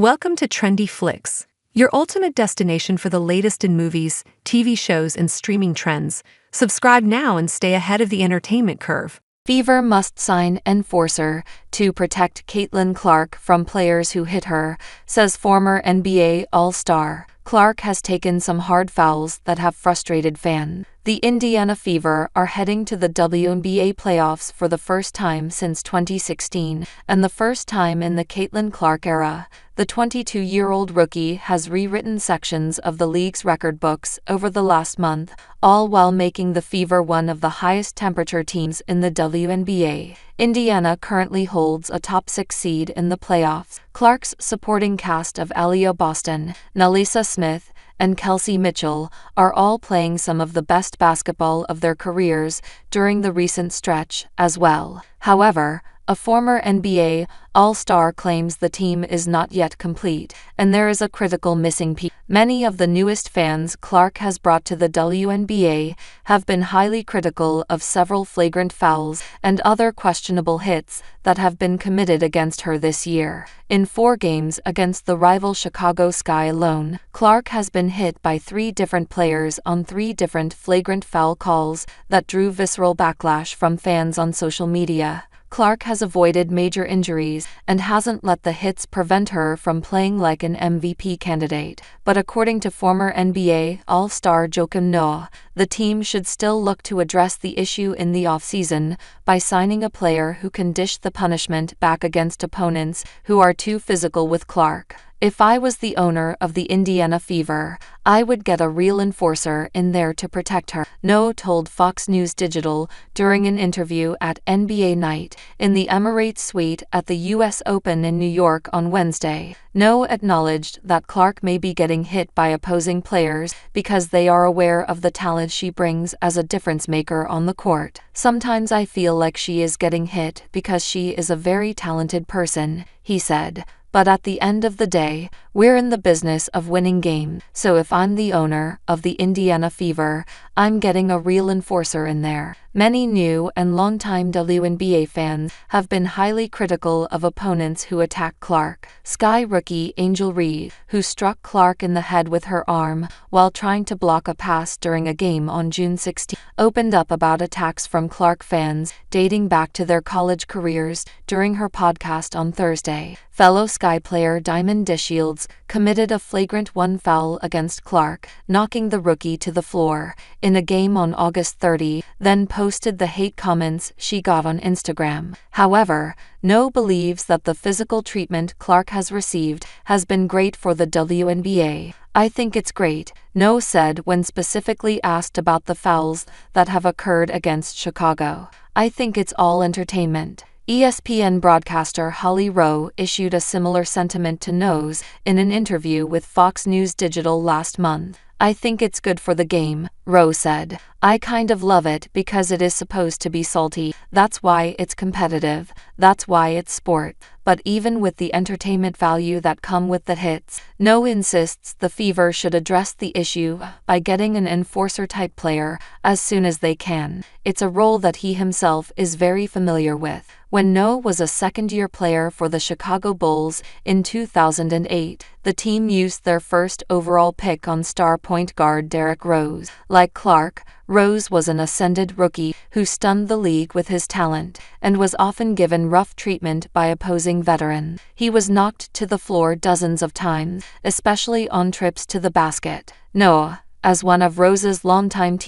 Welcome to Trendy Flicks, your ultimate destination for the latest in movies, TV shows, and streaming trends. Subscribe now and stay ahead of the entertainment curve. Fever must sign enforcer to protect Caitlin Clark from players who hit her, says former NBA All-Star. Clark has taken some hard fouls that have frustrated fans. The Indiana Fever are heading to the WNBA playoffs for the first time since 2016, and the first time in the Caitlin Clark era. The 22-year-old rookie has rewritten sections of the league's record books over the last month, all while making the Fever one of the highest temperature teams in the WNBA. Indiana currently holds a top 6 seed in the playoffs. Clark's supporting cast of Aaliyah Boston, Nalisa Smith, and Kelsey Mitchell are all playing some of the best basketball of their careers during the recent stretch as well. However, a former NBA All-Star claims the team is not yet complete, and there is a critical missing piece. Many of the newest fans Clark has brought to the WNBA have been highly critical of several flagrant fouls and other questionable hits that have been committed against her this year. In 4 games against the rival Chicago Sky alone, Clark has been hit by 3 different players on 3 different flagrant foul calls that drew visceral backlash from fans on social media. Clark has avoided major injuries and hasn't let the hits prevent her from playing like an MVP candidate. But according to former NBA All-Star Joakim Noah, the team should still look to address the issue in the offseason by signing a player who can dish the punishment back against opponents who are too physical with Clark. If I was the owner of the Indiana Fever, I would get a real enforcer in there to protect her, Noah told Fox News Digital during an interview at NBA Night in the Emirates Suite at the U.S. Open in New York on Wednesday. Noah acknowledged that Clark may be getting hit by opposing players because they are aware of the talent she brings as a difference maker on the court. Sometimes I feel like she is getting hit because she is a very talented person, he said. But at the end of the day, we're in the business of winning games, so if I'm the owner of the Indiana Fever, I'm getting a real enforcer in there. Many new and longtime WNBA fans have been highly critical of opponents who attack Clark. Sky rookie Angel Reese, who struck Clark in the head with her arm while trying to block a pass during a game on June 16, opened up about attacks from Clark fans dating back to their college careers during her podcast on Thursday. Fellow Sky player Diamond DeShields committed a flagrant 1 foul against Clark, knocking the rookie to the floor, in a game on August 30, then posted the hate comments she got on Instagram. However, Noah believes that the physical treatment Clark has received has been great for the WNBA. I think it's great, Noah said when specifically asked about the fouls that have occurred against Chicago. I think it's all entertainment. ESPN broadcaster Holly Rowe issued a similar sentiment to Noah's in an interview with Fox News Digital last month. I think it's good for the game, Rowe said. I kind of love it because it is supposed to be salty. That's why it's competitive. That's why it's sport. But even with the entertainment value that come with the hits, Noah insists the Fever should address the issue by getting an enforcer-type player as soon as they can. It's a role that he himself is very familiar with. When Noah was a second-year player for the Chicago Bulls in 2008, the team used their first overall pick on star point guard Derrick Rose. Like Clark, Rose was an ascended rookie who stunned the league with his talent and was often given rough treatment by opposing veterans. He was knocked to the floor dozens of times, especially on trips to the basket. Noah, as one of Rose's longtime teammates,